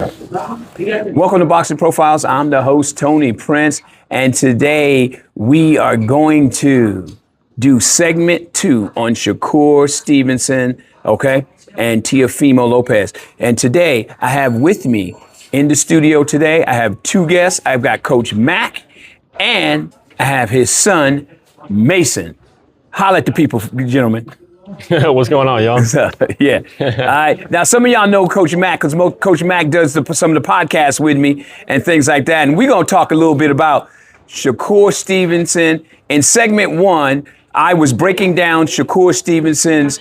Welcome to Boxing Profiles. I'm the host, Tony Prince, and today we are going to do segment 2 on Shakur Stevenson, okay, and Teofimo Lopez. And today I have with me in the studio today, I have 2 guests. I've got Coach Mac and I have his son, Mason. Holla at the people, gentlemen. What's going on, y'all? Yeah. All right. Now, some of y'all know Coach Mac because Coach Mac does some of the podcasts with me and things like that. And we're going to talk a little bit about Shakur Stevenson. In segment 1, I was breaking down Shakur Stevenson's,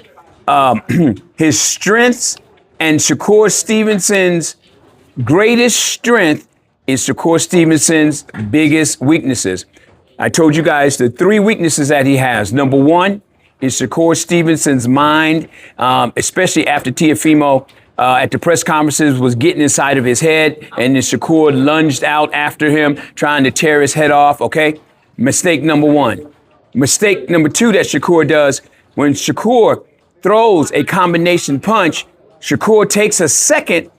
his strengths, and Shakur Stevenson's greatest strength is Shakur Stevenson's biggest weaknesses. I told you guys the 3 weaknesses that he has. Number 1, is Shakur Stevenson's mind, especially after Teofimo at the press conferences was getting inside of his head, and then Shakur lunged out after him, trying to tear his head off, okay? Mistake number 1. Mistake number 2 that Shakur does, when Shakur throws a combination punch, Shakur takes a second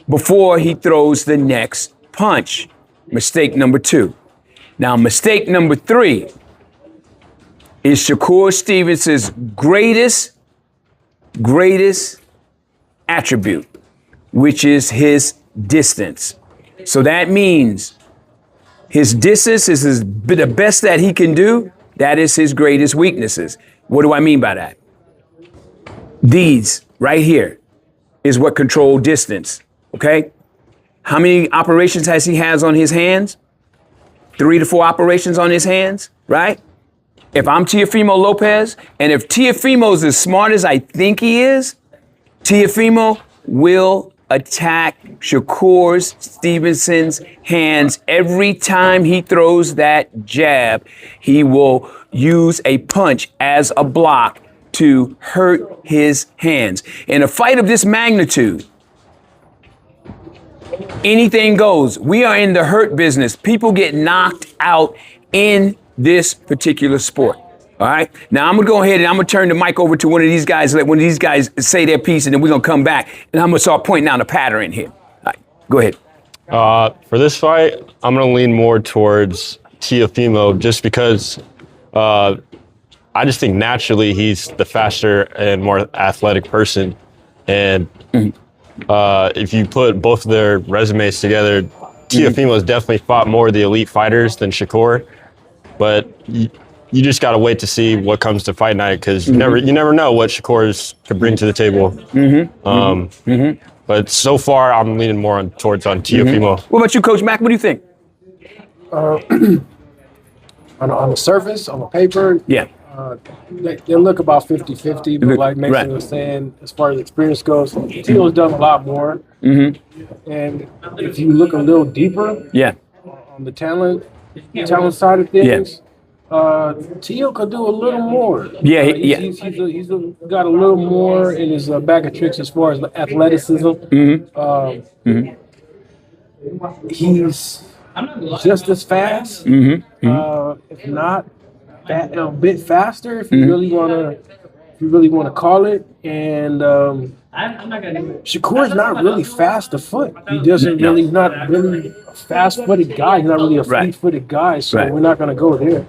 before he throws the next punch. Mistake number 2. Now, mistake number 3, is Shakur Stevenson's greatest attribute, which is his distance. So that means his distance is the best that he can do. That is his greatest weaknesses. What do I mean by that? These right here is what control distance, okay? How many operations has he on his hands? 3 to 4 operations on his hands, right? If I'm Teofimo Lopez, and if Teofimo's as smart as I think he is, Teofimo will attack Shakur Stevenson's hands every time he throws that jab. He will use a punch as a block to hurt his hands. In a fight of this magnitude, anything goes. We are in the hurt business. People get knocked out in this particular sport. All right. Now I'm gonna go ahead and I'm gonna turn the mic over to one of these guys, let one of these guys say their piece, and then we're gonna come back and I'm gonna start pointing out a pattern here. All right, go ahead. For this fight, I'm gonna lean more towards Teofimo just because I just think naturally he's the faster and more athletic person. And if you put both of their resumes together, Teofimo has definitely fought more of the elite fighters than Shakur. But you just got to wait to see what comes to fight night because you never know what Shakur's could bring to the table. But so far, I'm leaning more towards Teofimo. What about you, Coach Mac? What do you think? On the surface, on the paper, Yeah. they look about 50-50, but like Mason was saying, as far as experience goes, Teo's done a lot more. And if you look a little deeper on the talent side of things, Teo could do a little more. He's got a little more in his bag of tricks as far as the athleticism. He's just as fast, if not a bit faster, if you really want to call it. And Shakur's not really fast afoot. He's not really a fast-footed guy. He's not really a fleet-footed guy, so we're not going to go there.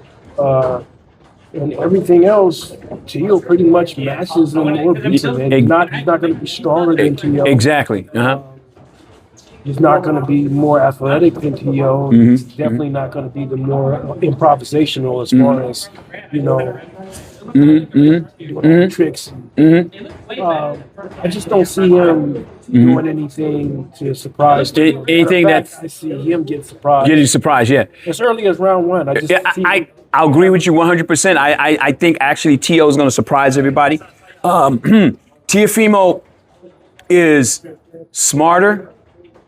And everything else, Teo pretty much matches him or beats him. And he's not going to be stronger than Teo. Exactly. He's not going to be more athletic than Teo. He's definitely not going to be the more improvisational as far as, doing tricks. I just don't see him doing anything to surprise Teo. Anything that I see him get surprised. Getting surprised, yeah. As early as round 1. I'll agree with you 100%. I think actually Teo is going to surprise everybody. Teofimo is smarter,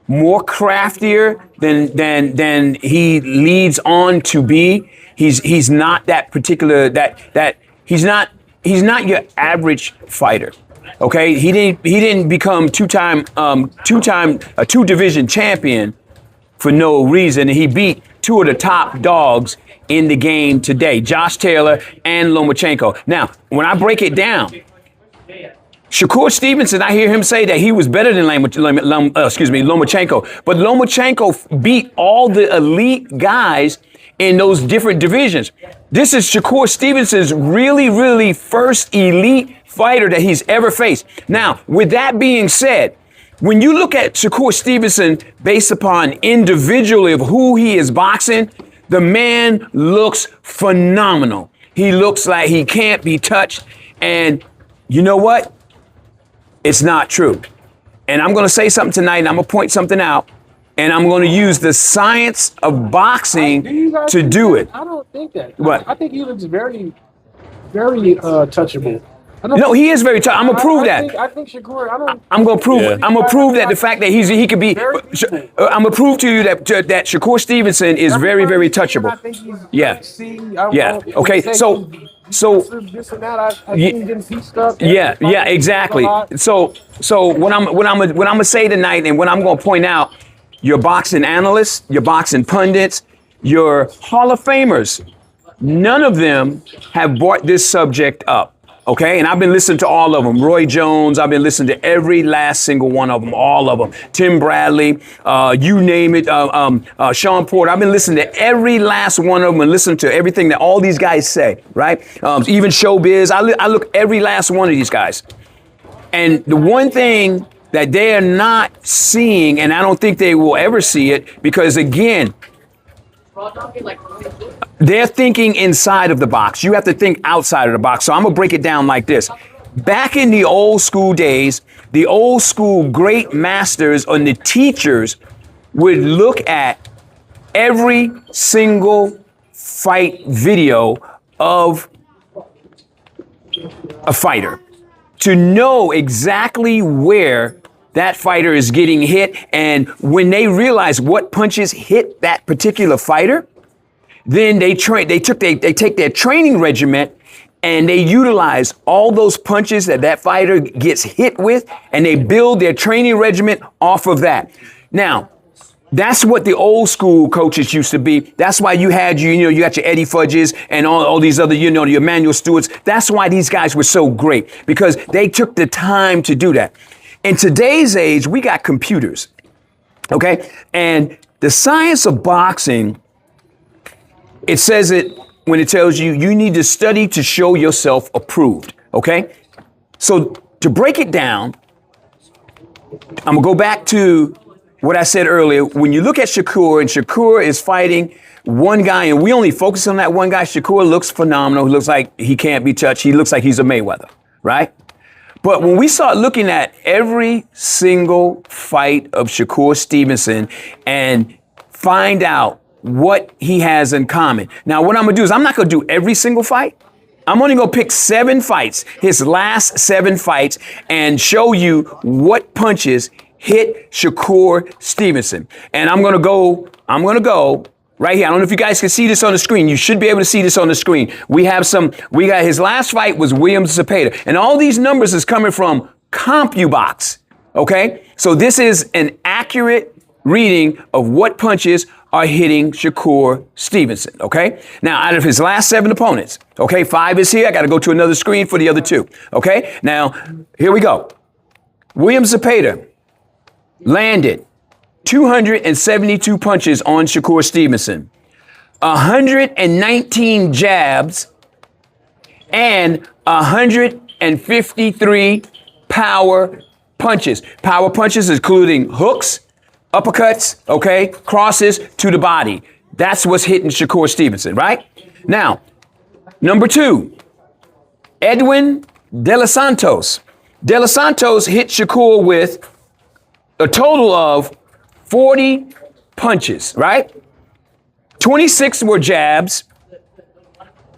more craftier than he leads on to be. He's not that particular he's not your average fighter. Okay, he didn't become two-time a 2-division champion for no reason. He beat 2 of the top dogs in the game today, Josh Taylor and Lomachenko. Now, when I break it down, Shakur Stevenson, I hear him say that he was better than Lomachenko. But Lomachenko beat all the elite guys in those different divisions. This is Shakur Stevenson's really first elite fighter that he's ever faced. Now, with that being said, when you look at Shakur Stevenson based upon individually of who he is boxing, the man looks phenomenal. He looks like he can't be touched. And you know what? It's not true. And I'm going to say something tonight, and I'm going to point something out, and I'm going to use the science of boxing to do it. I don't think that. What? I think he looks very touchable. No, he is very tough. I'm gonna prove that. I think Shakur. I'm gonna prove it. I'm gonna prove that the fact that he could be. I'm gonna prove to you that Shakur Stevenson is very touchable. I think he's Yeah. Yeah. Okay. So. This and that. I think he's getting pieced up. Yeah. Exactly. So what I'm gonna say tonight, and what I'm gonna point out, your boxing analysts, your boxing pundits, your Hall of Famers, none of them have brought this subject up. Okay, and I've been listening to all of them. Roy Jones, I've been listening to every last single one of them, all of them. Tim Bradley, you name it, Sean Porter. I've been listening to every last one of them and listening to everything that all these guys say, right? Even Showbiz, I look every last one of these guys. And the one thing that they are not seeing, and I don't think they will ever see it, because again, they're thinking inside of the box. You have to think outside of the box. So I'm going to break it down like this. Back in the old school days, the old school great masters and the teachers would look at every single fight video of a fighter to know exactly where that fighter is getting hit. And when they realize what punches hit that particular fighter, then they take their training regimen and they utilize all those punches that fighter gets hit with, and they build their training regimen off of that. Now, that's what the old school coaches used to be. That's why you got your Eddie Fudges and all these other, your Emmanuel Stewarts. That's why these guys were so great, because they took the time to do that. In today's age, we got computers, okay? And the science of boxing, it says it when it tells you need to study to show yourself approved, okay? So to break it down, I'm gonna go back to what I said earlier. When you look at Shakur, and Shakur is fighting one guy, and we only focus on that one guy, Shakur looks phenomenal. He looks like he can't be touched. He looks like he's a Mayweather, right? But when we start looking at every single fight of Shakur Stevenson and find out what he has in common. Now, what I'm going to do is I'm not going to do every single fight. I'm only going to pick 7 fights, his last 7 fights, and show you what punches hit Shakur Stevenson. And I'm going to go right here. I don't know if you guys can see this on the screen. You should be able to see this on the screen. We got his last fight was William Zepeda. And all these numbers is coming from CompuBox. Okay? So this is an accurate reading of what punches are hitting Shakur Stevenson, okay? Now, out of his last 7 opponents, okay, 5 is here. I got to go to another screen for the other 2, okay? Now, here we go. William Zepeda landed 272 punches on Shakur Stevenson, 119 jabs, and 153 power punches. Power punches including hooks, uppercuts, okay, crosses to the body. That's what's hitting Shakur Stevenson, right? Now, number 2, Edwin De Los Santos. De Los Santos hit Shakur with a total of 40 punches, right? 26 were jabs,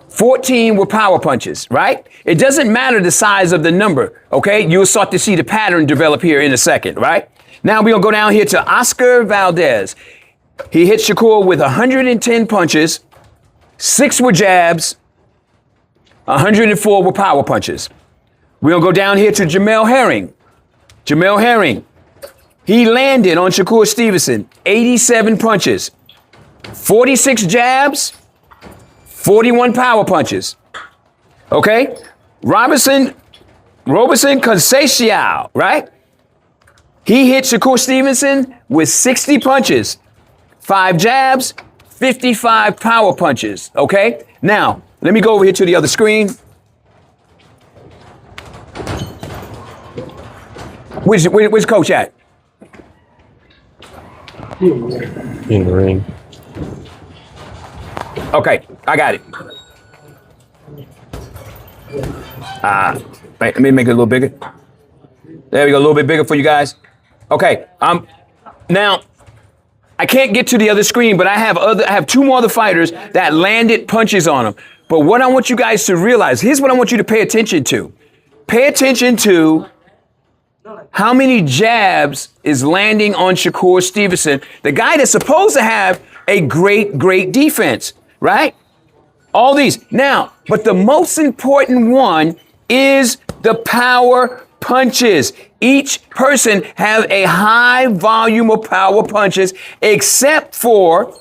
14 were power punches, right? It doesn't matter the size of the number, okay? You'll start to see the pattern develop here in a second, right? Now we're going to go down here to Oscar Valdez. He hit Shakur with 110 punches, 6 were jabs, 104 were power punches. We're going to go down here to Jamel Herring. Jamel Herring, he landed on Shakur Stevenson 87 punches, 46 jabs, 41 power punches. Okay? Robinson Roberson Conceição, right? He hit Shakur Stevenson with 60 punches, 5 jabs, 55 power punches, okay? Now, let me go over here to the other screen. Where's Coach at? In the ring. Okay, I got it. Let me make it a little bigger. There we go, a little bit bigger for you guys. Okay, now I can't get to the other screen, but I have 2 more other fighters that landed punches on him. But what I want you guys to realize, here's what I want you to pay attention to. Pay attention to how many jabs is landing on Shakur Stevenson, the guy that's supposed to have a great, great defense, right? All these. Now, but the most important one is the power punches. Each person have a high volume of power punches, except for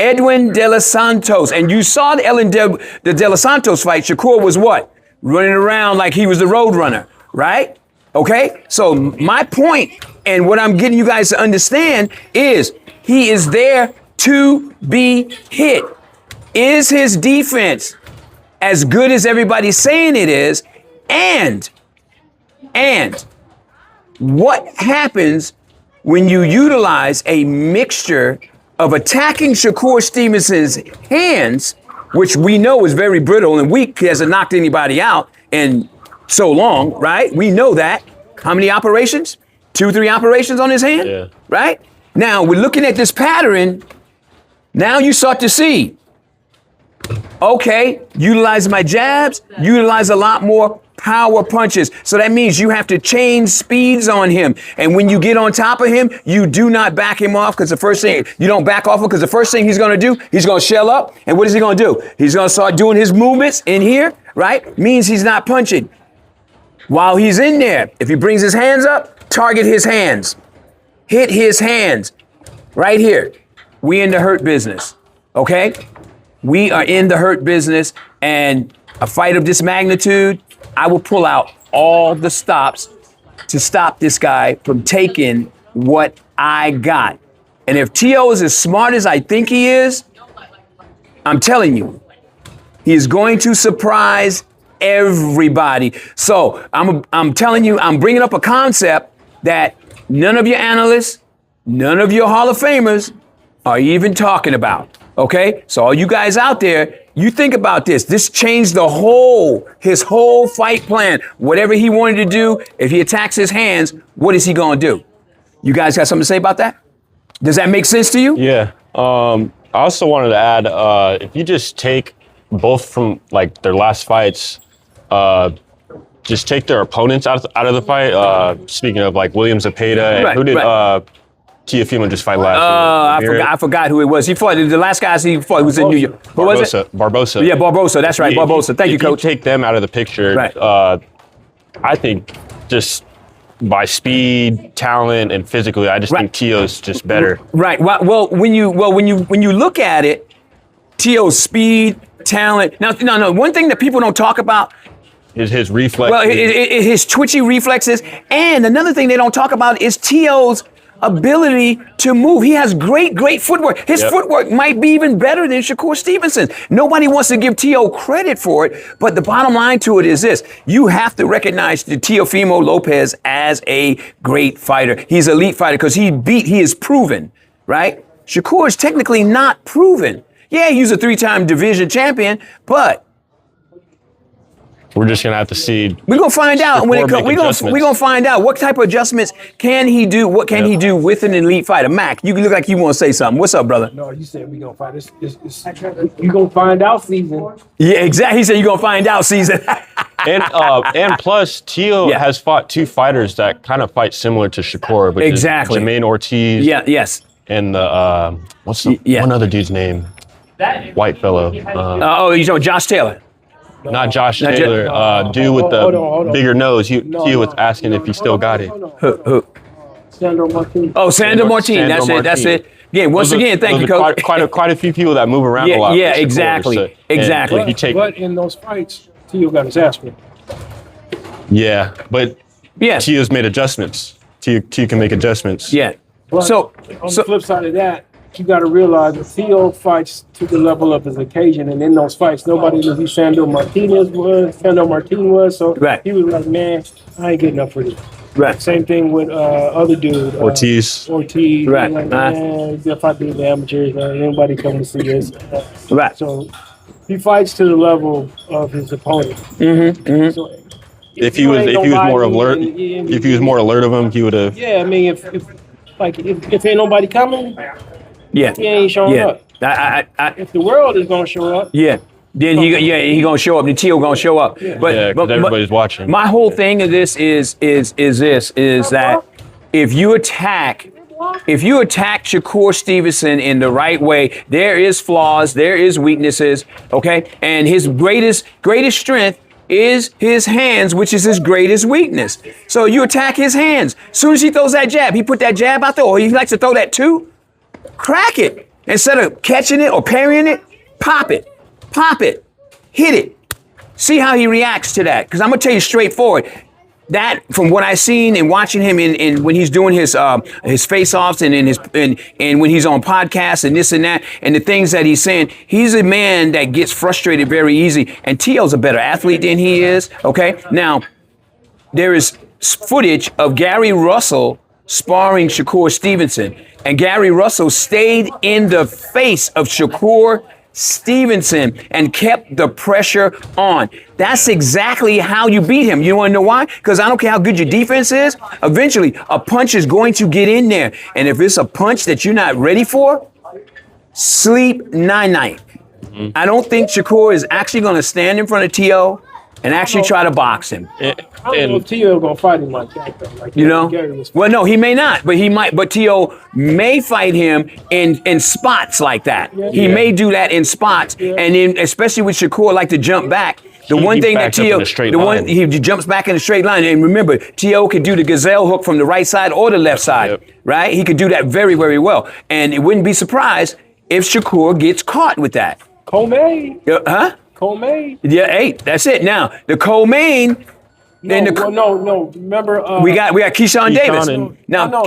Edwin De Los Santos. And you saw the De Los Santos fight. Shakur was what? Running around like he was the road runner, right? Okay? So my point, and what I'm getting you guys to understand, is he is there to be hit. Is his defense as good as everybody's saying it is? And what happens when you utilize a mixture of attacking Shakur Stevenson's hands, which we know is very brittle and weak, he hasn't knocked anybody out in so long, right? We know that. How many operations? 2, 3 operations on his hand, yeah. Right? Now, we're looking at this pattern. Now you start to see, okay, utilize my jabs, utilize a lot more power punches. So that means you have to change speeds on him. And when you get on top of him, you do not back him off, because the first thing, you don't back off him, because the first thing he's going to do, he's going to shell up. And what is he going to do? He's going to start doing his movements in here, right? Means he's not punching. While he's in there, if he brings his hands up, target his hands. Hit his hands. Right here. We in the hurt business, okay? We are in the hurt business, and a fight of this magnitude, I will pull out all the stops to stop this guy from taking what I got. And if T.O. is as smart as I think he is, I'm telling you, he is going to surprise everybody. So I'm telling you, I'm bringing up a concept that none of your analysts, none of your Hall of Famers are even talking about. Okay? So all you guys out there, you think about this. This changed his whole fight plan. Whatever he wanted to do, if he attacks his hands, what is he going to do? You guys got something to say about that? Does that make sense to you? Yeah. I also wanted to add, if you just take both from like their last fights, just take their opponents out of the fight. Speaking of like William Zepeda, who did Teofimo just fight last? I forgot who it was. He fought the last guy he fought was in New York. Who was it? Barbosa. Yeah, Barbosa. That's right, Barbosa. Thank you, Coach. If you take them out of the picture, I think just by speed, talent, and physically, I just think Tio's just better. Right. Well, when you look at it, Tio's speed, talent. Now, no. One thing that people don't talk about is his reflexes. Well, his twitchy reflexes, and another thing they don't talk about is Tio's ability to move. He has great footwork. His footwork might be even better than Shakur Stevenson. Nobody wants to give Tio credit for it, but the bottom line to it is this. You have to recognize the Teofimo Lopez as a great fighter. He's an elite fighter because he is proven, right? Shakur is technically not proven. Yeah, he's a 3-time division champion, but we're just gonna have to see. We're gonna find out when it comes. We're gonna find out what type of adjustments can he do. What can he do with an elite fighter? Mac, you look like you want to say something. What's up, brother? No, you said we gonna find this. You gonna find out season. Yeah, exactly. He said you gonna find out season. and plus, Tio has fought 2 fighters that kind of fight similar to Shakur, which is Jermaine Ortiz. Yes. And the what's the one other dude's name? White fellow. You know Josh Taylor. Not Josh Taylor, dude with the bigger nose. He was asking if he still got it. Who? Sandro Martin. Oh, Sandro Martin. That's it. Yeah. Once again, thank you, Coach. Quite a few people that move around a lot. Yeah, exactly. But in those fights, Tio got his ass whipped. Yeah, but Yes. Tio's made adjustments. Tio can make adjustments. Yeah. But So on the flip side of that, you got to realize that Theo fights to the level of his occasion, and in those fights, nobody knew who Sandor Martin was. So Right. he was like, "Man, I ain't getting up for this." right. Same thing with other dude, Ortiz. Ortiz, Right. Like, man, if I do the amateurs, anybody come to see this. Right. So he fights to the level of his opponent. So If he was more alert, if he was more alert of him, he would have. yeah, I mean, if ain't nobody coming, Yeah. he ain't showing Yeah. up. I, If the world is gonna show up, yeah. Then he gonna show up. Then Tio gonna show up. Yeah. But Because everybody's watching. my whole thing of this is that if you attack Shakur Stevenson in the right way, there is flaws, there is weaknesses, okay? And his greatest strength is his hands, which is his greatest weakness. So you attack his hands. As soon as he throws that jab, he put that jab out there, or he likes to throw that too, crack it. Instead of catching it or parrying it, pop it, hit it. See how he reacts to that. Because I'm gonna tell you straightforward, that from what I've seen and watching him in when he's doing his face-offs and and when he's on podcasts and this and that and the things that he's saying, he's a man that gets frustrated very easy. And Tio's a better athlete than he is. Okay, now there is footage of Gary Russell sparring Shakur Stevenson, and Gary Russell stayed in the face of Shakur Stevenson and kept the pressure on. That's exactly how you beat him. You want to know why? Because I don't care how good your defense is, eventually a punch is going to get in there. And if it's a punch that you're not ready for, sleep night-night. I don't think Shakur is actually going to stand in front of Tio and actually try to box him. I don't know if Tio gonna fight him like that though. Like, You know? Gary was Well, no, he may not, but he might. But Tio may fight him in spots like that. He may do that in spots, and then especially with Shakur, like to jump back. The one thing that backs up Tio, in a straight the one line. he jumps back in a straight line. And remember, Tio could do the gazelle hook from the right side or the left side, Yep. right? He could do that very, very well, and it wouldn't be surprised if Shakur gets caught with that. co-main. Huh? Co-main. Yeah, hey, that's it. Now the co-main. Then No. Remember, we got Keyshawn Davis. and- Now, no.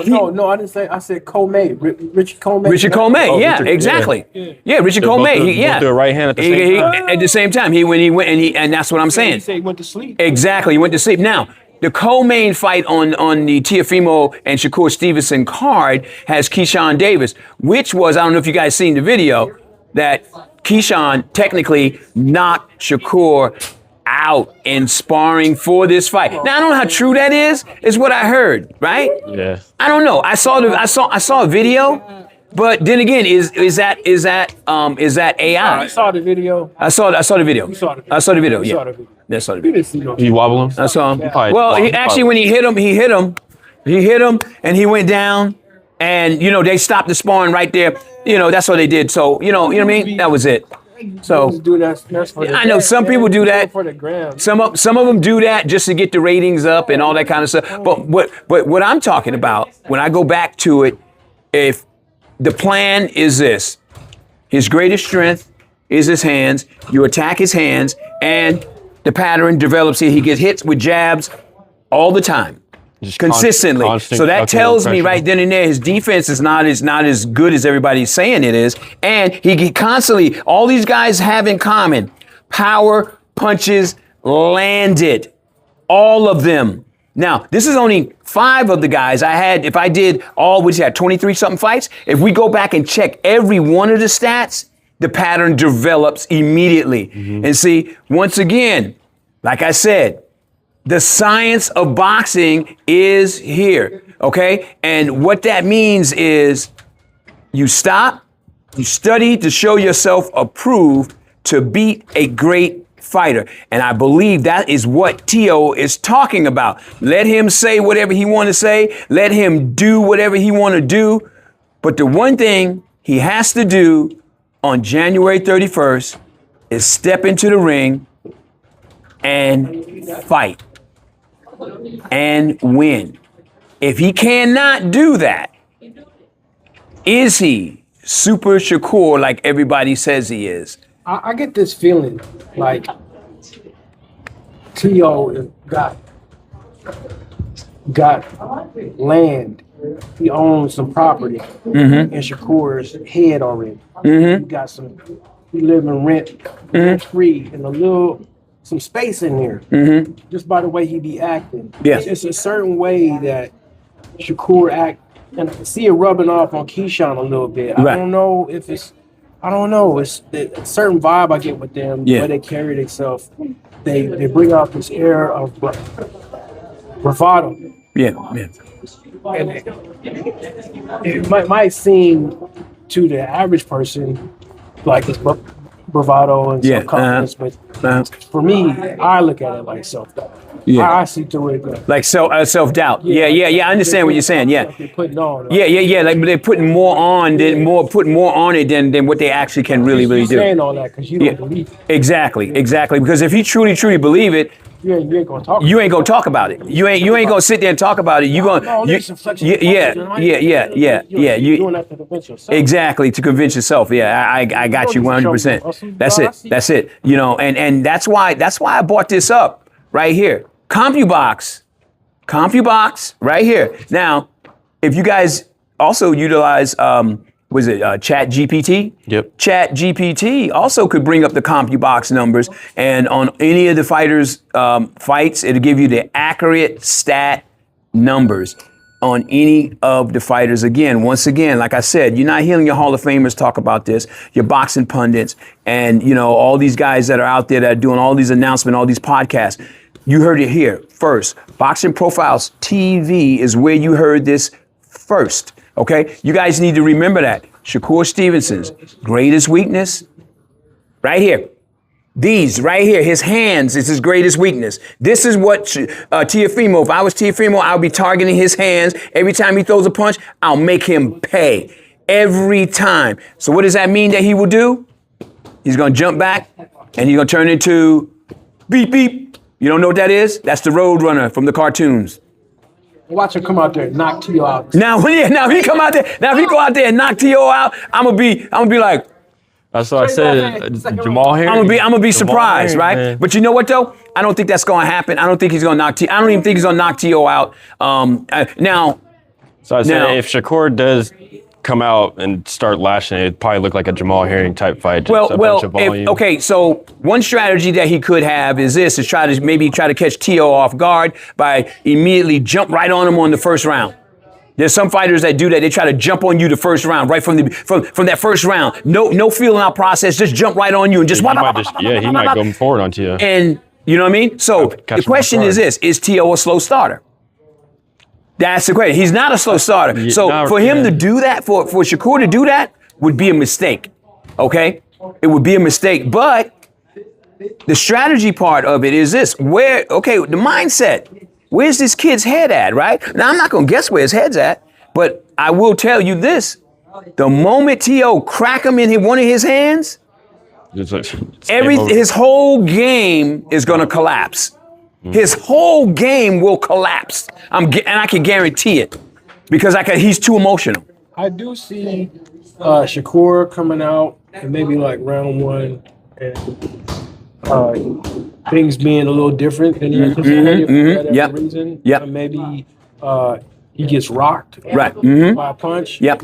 I didn't say. I said co-main. Richard Comey. Richard Comey, Oh, yeah, Richard, exactly. yeah. Yeah, Richard They both Comey, do- yeah. both do a right hand at the same time. At the same time, and that's what I'm He saying. said he went to sleep. Exactly, he went to sleep. Now, the co-main fight on the Teofimo and Shakur Stevenson card has Keyshawn Davis, which was, I don't know if you guys seen the video, that Keyshawn technically knocked Shakur out in sparring for this fight. Now I don't know how true that is what I heard, right? Yeah. I don't know. I saw a video, but then again, is that AI? I saw the video. I saw the video. You saw the video. I saw the video. You Yeah. saw the video. I saw the You video. didn't see no. You wobble him? I saw him. Probably Well, wobble. actually, when he hit him, and he went down, and they stopped the sparring right there. That's what they did. So you know what I mean. That was it. So Just do that. That's for the I know some people do that. for the gram. some of them do that just to get the ratings up and all that kind of stuff. But what I'm talking about, when I go back to it, if the plan is this, his greatest strength is his hands. You attack his hands, and the pattern develops here. He gets hits with jabs all the time. Just Consistently. constant So that tells me pressure. right then and there his defense is not as good as everybody's saying it is. And he constantly, all these guys have in common, power punches landed. All of them. Now, this is only 5 of the guys I had. If I did all, which had 23 something fights, if we go back and check every one of the stats, the pattern develops immediately. And see, once again, like I said, the science of boxing is here, okay? And what that means is you stop, you study to show yourself approved to beat a great fighter. And I believe that is what Tio is talking about. Let him say whatever he want to say. Let him do whatever he want to do. But the one thing he has to do on January 31st is step into the ring and fight. And win. If he cannot do that, is he Super Shakur like everybody says he is? I get this feeling like Tio got got land. He owns some property in Shakur's head already. He got some. He live in rent free, and some space in there. Just by the way he be acting. Yeah. It's a certain way that Shakur act, and I can see it rubbing off on Keyshawn a little bit. Right. I don't know. It's a certain vibe I get with them. The way they carry themselves. They bring out this air of bravado. Yeah. And it might seem to the average person like it's bravado and self-confidence, but for me, I look at it like self-doubt. Yeah. I see through it. Like self-doubt. Yeah. I understand what you're saying. Yeah. Like they're putting on. Like they're putting more on it than what they actually can really do. Saying all that because you don't believe it. Exactly. Because if he truly believe it, you ain't gonna talk. You ain't gonna talk about it. You ain't gonna sit there and talk about it. You gonna. You're doing that to convince yourself. Exactly, to convince yourself. Yeah, I got you 100%. That's it. You know, and that's why I brought this up right here. CompuBox right here. Now, if you guys also utilize Chat GPT? Yep. Chat GPT also could bring up the CompuBox numbers, and on any of the fighters' fights, it'll give you the accurate stat numbers on any of the fighters. Once again, like I said, you're not hearing your Hall of Famers talk about this, your boxing pundits, and all these guys that are out there that are doing all these announcements, all these podcasts. You heard it here first. Boxing Profiles TV is where you heard this first. Okay, you guys need to remember that. Shakur Stevenson's greatest weakness, right here. These right here, his hands is his greatest weakness. This is what Teofimo, if I was Teofimo, I would be targeting his hands. Every time he throws a punch, I'll make him pay. Every time. So what does that mean that he will do? He's going to jump back and he's going to turn into beep, beep. You don't know what that is? That's the Roadrunner from the cartoons. Watch him come out there and knock T.O. out. Now if he come out there, if he go out there and knock T.O. out, I'm gonna be like. That's what I said. Jamal Harris. I'm gonna be surprised, right? Man. But you know what though? I don't think that's gonna happen. I don't think he's gonna knock I don't even think he's gonna knock T.O. out. Now. So I said if Shakur does come out and start lashing, it'd probably look like a Jamal Herring type fight. Okay, so one strategy that he could have is try to catch T.O. off guard by immediately jump right on him on the first round. There's some fighters that do that. They try to jump on you the first round, right from that first round. No feeling out process, just jump right on you and just. He might go forward on T.O. And you know what I mean? So the question is this: is T.O. a slow starter? That's the question. He's not a slow starter. So for him to do that, for Shakur to do that, would be a mistake. Okay? It would be a mistake. But the strategy part of it is this. The mindset. Where's this kid's head at, right? Now, I'm not going to guess where his head's at, but I will tell you this. The moment T.O. crack him in one of his hands, his whole game is going to collapse. His whole game will collapse. And I can guarantee it because he's too emotional. I do see Shakur coming out and maybe like round one and things being a little different than he anticipated for that reason. Yep. Maybe he gets rocked by a punch. Yep.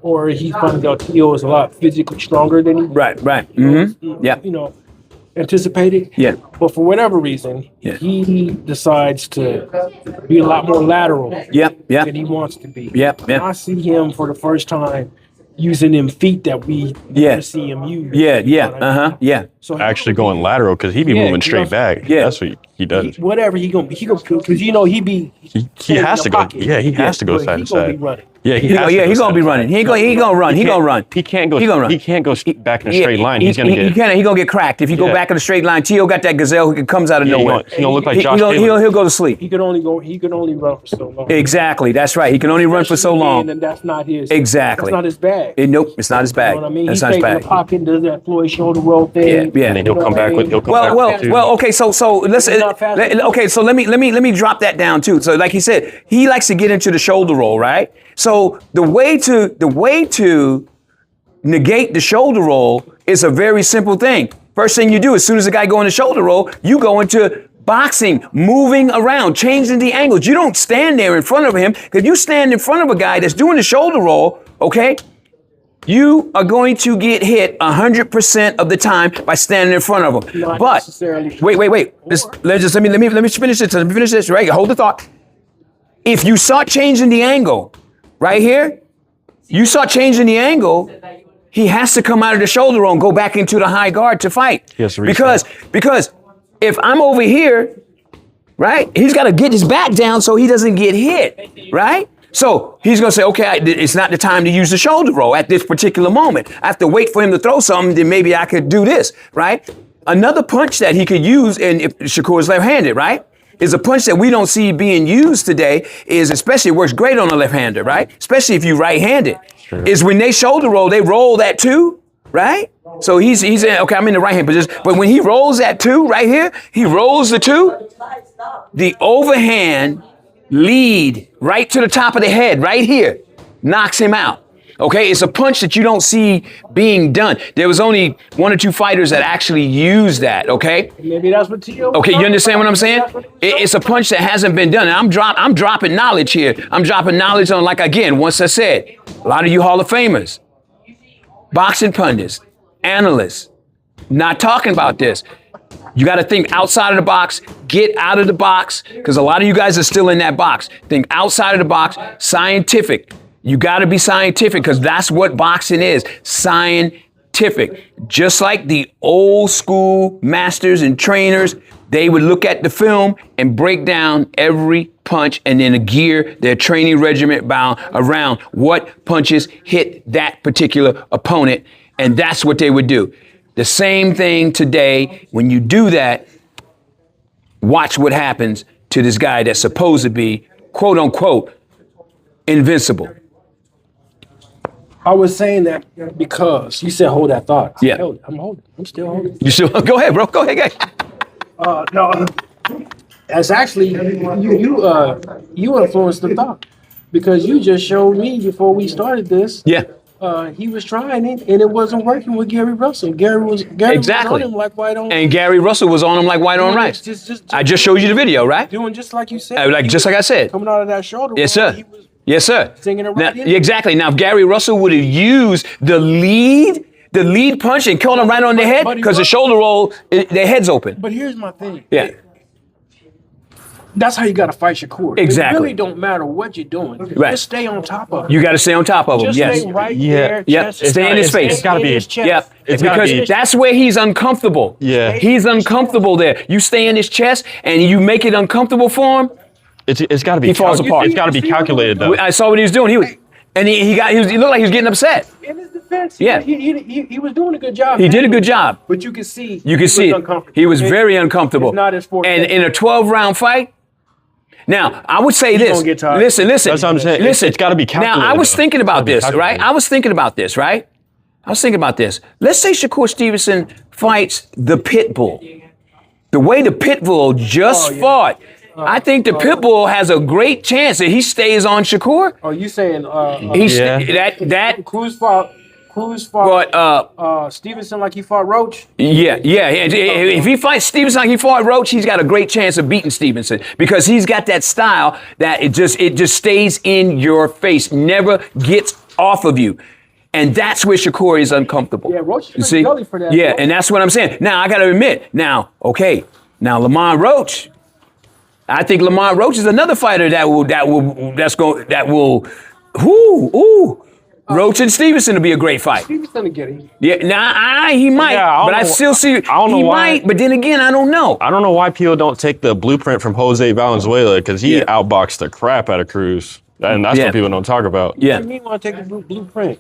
Or he finds out T.O. is a lot physically stronger than he anticipated. Yeah. But for whatever reason, he decides to be a lot more lateral than he wants to be. And I see him for the first time using them feet that we never see him use. So actually going lateral because he be moving straight back. That's what he does. Whatever he gonna because he has to go. Yeah, he has to go side to side. Yeah, he's gonna be running. He gonna run. He can't go. He can't go back in a straight line. He's gonna get cracked if you go back in a straight line. T.O. got that gazelle who comes out of nowhere. He gonna look like Josh. He'll go to sleep. He can only run for so long. Exactly. That's right. He can only run for so long. And that's not his. Exactly. That's not his bag. Nope. It's not his bag. You know what I mean? That's He's not his bag. in the pocket, does that Floyd shoulder roll thing. Yeah. And then he'll come back with. Okay. So listen. Okay. So let me drop that down too. So like he said, he likes to get into the shoulder roll, right? So the way to negate the shoulder roll is a very simple thing. First thing you do, as soon as the guy go in the shoulder roll, you go into Boxing, moving around, changing the angles. You don't stand there in front of him, because you stand in front of a guy that's doing the shoulder roll, okay? You are going to get hit 100% of the time by standing in front of him. Not But necessarily. wait. Let me finish this. Let me finish this. Right, hold the thought. If you start changing the angle, right here, you start changing the angle, he has to come out of the shoulder roll and go back into the high guard to fight. Yes, because if I'm over here, right, he's got to get his back down so he doesn't get hit, right? So he's going to say, okay, it's not the time to use the shoulder roll at this particular moment. I have to wait for him to throw something, then maybe I could do this, right? Another punch that he could use, and if Shakur is left-handed, right, is a punch that we don't see being used today, is especially, it works great on a left-hander, right? Especially if you're right-handed, is when they shoulder roll, they roll that too, right? So he's in, okay, I'm in the right-hand position, but when he rolls that two right here, he rolls the two, the overhand lead right to the top of the head, right here, knocks him out. Okay, it's a punch that you don't see being done. There was only 1 or 2 fighters that actually used that, okay? Maybe that's what T.O. Okay, you understand what I'm saying? It's a punch that hasn't been done. And I'm dropping knowledge here. I'm dropping knowledge on, like, again, once I said, a lot of you Hall of Famers, boxing pundits, analysts, not talking about this. You got to think outside of the box, get out of the box, because a lot of you guys are still in that box. Think outside of the box, scientific. You got to be scientific, because that's what boxing is, scientific. Just like the old school masters and trainers, they would look at the film and break down every punch and then gear their training regiment bound around what punches hit that particular opponent. And that's what they would do. The same thing today. When you do that, watch what happens to this guy that's supposed to be, quote unquote, invincible. I was saying that because you said hold that thought. Yeah. I'm holding. I'm still holding. You still go ahead, bro. Go ahead. No, that's actually you influenced the thought, because you just showed me before we started this. Yeah. He was trying it and it wasn't working with Gary Russell. Gary was Exactly. on him like white on. And Gary Russell was on him like white on rice. I just showed you the video, right? Doing just like you said. Just like I said. Coming out of that shoulder. Yes, roll, sir. he was Yes, sir. singing it Now, right in. exactly. Now, if Gary Russell would have used the lead punch and killed him right on the head, because the shoulder roll, their head's open. But here's my thing. Yeah. That's how you got to fight Shakur. Exactly. It really don't matter what you're doing. Right. Just stay on top of him. You got to stay on top of him. Just Yes. stay right Yeah. there. Yep. chest- Stay in his face. It's got to be. his chest. Yep. It's gotta Because be- that's where he's uncomfortable. Yeah. He's uncomfortable there. You stay in his chest and you make it uncomfortable for him. It's got to be. He falls apart. It's got to be calculated though. I saw what he was doing. He looked like he was getting upset. In his defense, Yeah. he was doing a good job. He did a good job. But you can see You can see it. He was very uncomfortable. It's not his forte. And in a 12-round fight, now I would say this. gonna get tired. Listen. That's what I'm saying. Listen. It's gotta be calculated, Now I was though. thinking about It's this, gotta be right? calculated. I was thinking about this, right? I was thinking about this. Let's say Shakur Stevenson fights the Pitbull. The way the Pitbull just fought, I think the Pitbull has a great chance that he stays on Shakur. Oh, you saying Yeah. Cruz fought Stevenson like he fought Roach? Yeah. If he fights Stevenson like he fought Roach, he's got a great chance of beating Stevenson, because he's got that style that it just stays in your face, never gets off of you. And that's where Shakur is uncomfortable. Yeah, Roach is You pretty gully for that. Yeah, and that's what I'm saying. Now I got to admit. Now Lamont Roach. I think Lamont Roach is another fighter that will. Roach and Stevenson will be a great fight. Stevenson to get him. Yeah, he might, Yeah, but I still see. I don't know he why. might, but then again, I don't know. I don't know why people don't take the blueprint from Jose Valenzuela, because he outboxed the crap out of Cruz, and that's Yeah. what people don't talk about. Yeah, What do you mean want to take the blueprint?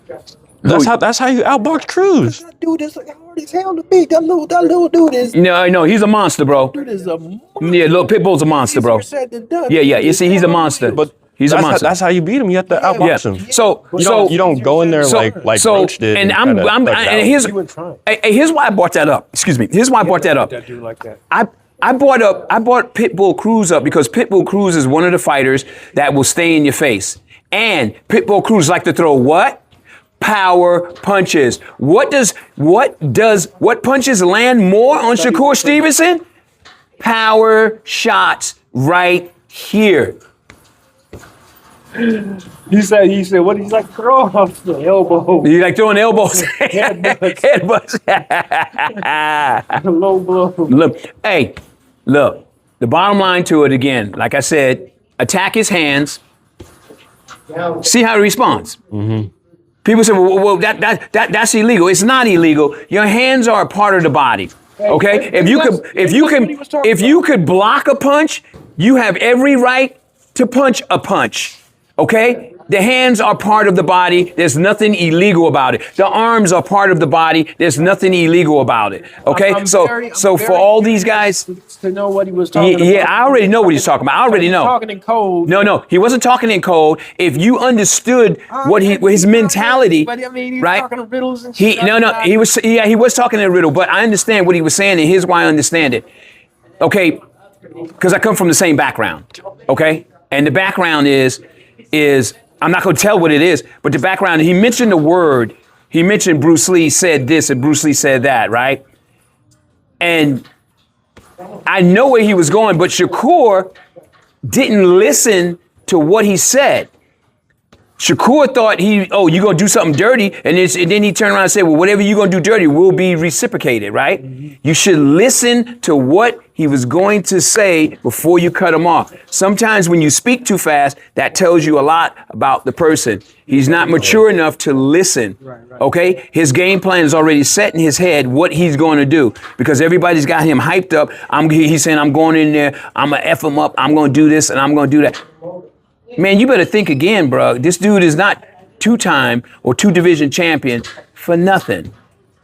That's how you outbox Cruz. That dude is like hard as hell to beat. That little dude is no, he's a monster, bro. dude is a monster. Yeah, little Pitbull's a monster, bro. Easier said than done. Yeah. You see, he's a monster. But he's a that's monster. That's how you beat him. You have to outbox him. So You don't go in there like Roach did. and kinda thug out. here's You wouldn't try. here's why I brought that up. Excuse me. Here's why I brought that up. That dude like that. I brought Pitbull Cruz up because Pitbull Cruz is one of the fighters that will stay in your face. And Pitbull Cruz like to throw what? Power punches. What punches land more on Shakur Stevenson? power shots right here. He said, what? He's like, throw off the elbow. You like throwing elbows? Headbutts. Headbutts. Low blow. Look, hey, look. The bottom line to it again, like I said, attack his hands. See how he responds. Mm-hmm. People say, well, that's illegal. It's not illegal. Your hands are a part of the body. Okay? If you could block a punch, you have every right to punch a punch. Okay? The hands are part of the body. There's nothing illegal about it. The arms are part of the body. There's nothing illegal about it. Okay? I'm So for all these guys, to know what he was talking about. yeah, I already know what he's talking about. I already know. Talking in code. No, he wasn't talking in code. If you understood what his mentality, But I mean, he's right? talking riddles and shit. He was talking in riddle, but I understand what he was saying, and here's why I understand it. Okay, because I come from the same background. Okay, and the background is I'm not going to tell what it is, but the background. He mentioned the word. He mentioned Bruce Lee said this and Bruce Lee said that, right? And I know where he was going, but Shakur didn't listen to what he said. Shakur thought you're going to do something dirty, and then he turned around and said, well, whatever you're going to do dirty will be reciprocated, right? Mm-hmm. You should listen to what he was going to say before you cut him off. Sometimes when you speak too fast, that tells you a lot about the person. He's not mature enough to listen, okay? His game plan is already set in his head what he's going to do because everybody's got him hyped up. He's saying, I'm going in there, I'm going to F him up, I'm going to do this, and I'm going to do that. Man, you better think again, bro. This dude is not two-time or two-division champion for nothing.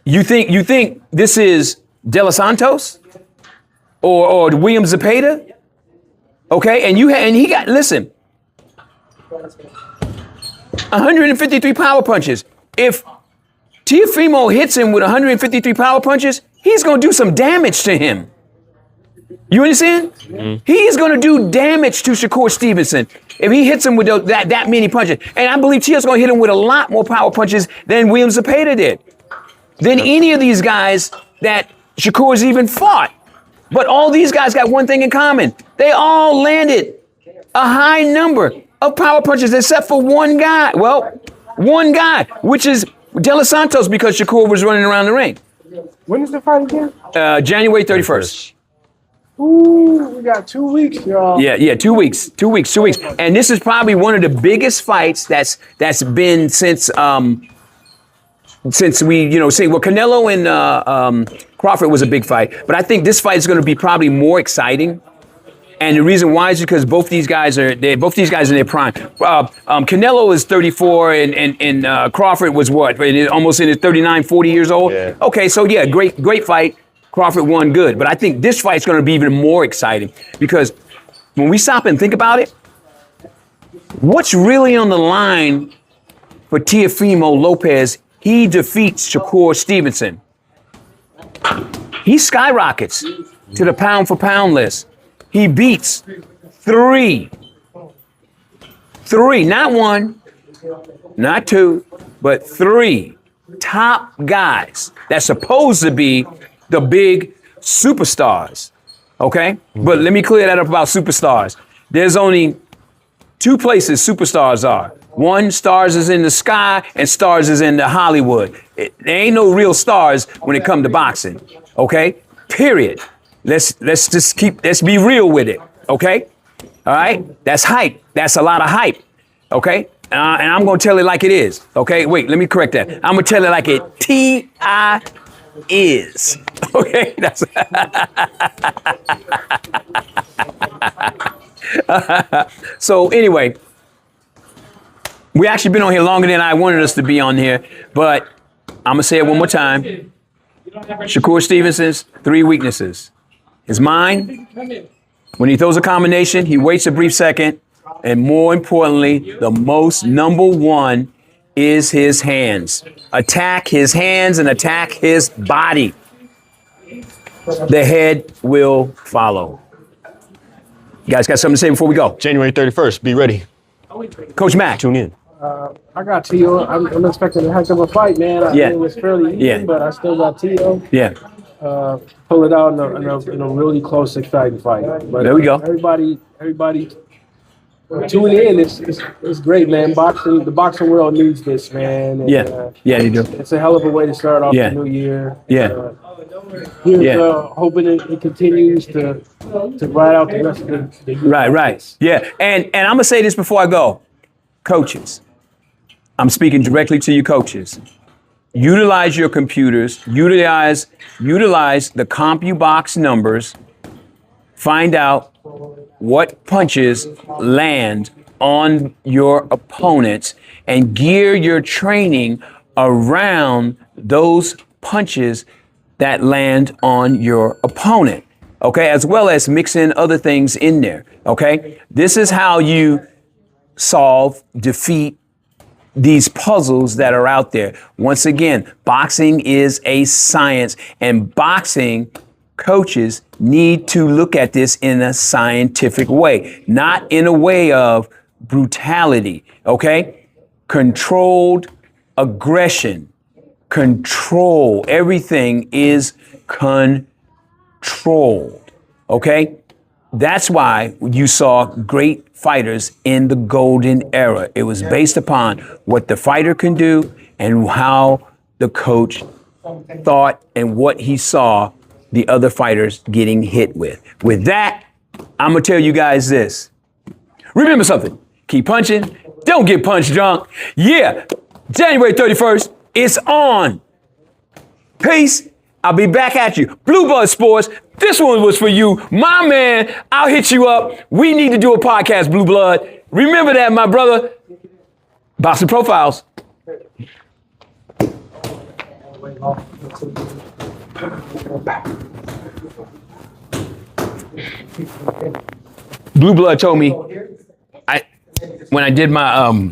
You think this is De Los Santos or William Zepeda? Okay, and he got, listen, 153 power punches. If Teofimo hits him with 153 power punches, he's going to do some damage to him. You understand? Mm-hmm. He's going to do damage to Shakur Stevenson if he hits him with that many punches. And I believe Tio's going to hit him with a lot more power punches than William Zepeda did. Than any of these guys that Shakur's even fought. But all these guys got one thing in common. They all landed a high number of power punches except for one guy. Well, one guy, which is De Los Santos because Shakur was running around the ring. When is the fight again? January 31st. Ooh, we got 2 weeks, y'all. Yeah, 2 weeks. And this is probably one of the biggest fights that's been since we, Canelo and Crawford was a big fight. But I think this fight is going to be probably more exciting. And the reason why is because both these guys are in their prime. Canelo is 34 and Crawford was what? Almost in his 39, 40 years old? Yeah. Okay, so yeah, great fight. Crawford won good. But I think this fight's going to be even more exciting because when we stop and think about it, what's really on the line for Teofimo Lopez? He defeats Shakur Stevenson. He skyrockets to the pound for pound list. He beats three, not one, not two, but three top guys that's supposed to be the big superstars, okay? But let me clear that up about superstars. There's only two places superstars are. One, stars is in the sky, and stars is in the Hollywood. There ain't no real stars when it comes to boxing, okay? Period. Let's be real with it, okay? All right? That's hype. That's a lot of hype, okay? And I'm gonna tell it like it is, okay? Wait, let me correct that. I'm gonna tell it like it T.I. is, okay? That's so anyway, we actually been on here longer than I wanted us to be on here, but I'm gonna say it one more time. Shakur Stevenson's 3 weaknesses. His mind, when he throws a combination, he waits a brief second, and more importantly, the most number one is his hands. Attack his hands and attack his body. The head will follow. You guys got something to say before we go? January 31st, be ready. Coach Mack. Tune in. I got Tio. I'm expecting a heck of a fight, man. It was fairly easy, but I still got Tio. Yeah. pull it out in a really close, exciting fight. But There we go. Everybody tune in. It's great, man. The boxing world needs this, man. And, Yeah, they do. It's a hell of a way to start off the new year. Hoping it continues to ride out the rest of the year. Right. Yeah, and I'm gonna say this before I go, coaches. I'm speaking directly to you, coaches. Utilize your computers. Utilize the CompuBox numbers. Find out what punches land on your opponents and gear your training around those punches that land on your opponent, okay? As well as mix in other things in there, okay? This is how you defeat these puzzles that are out there. Once again, boxing is a science, and boxing coaches need to look at this in a scientific way, not in a way of brutality, okay? Controlled aggression. Control. Everything is controlled, okay? That's why you saw great fighters in the golden era. It was based upon what the fighter can do and how the coach thought and what he saw the other fighters getting hit with. With that, I'm gonna tell you guys this. Remember something. Keep punching. Don't get punch drunk. Yeah, January 31st, it's on. Peace. I'll be back at you. Blue Blood Sports, this one was for you. My man, I'll hit you up. We need to do a podcast, Blue Blood. Remember that, my brother. Boxing Profiles. Blue Blood told me when I did my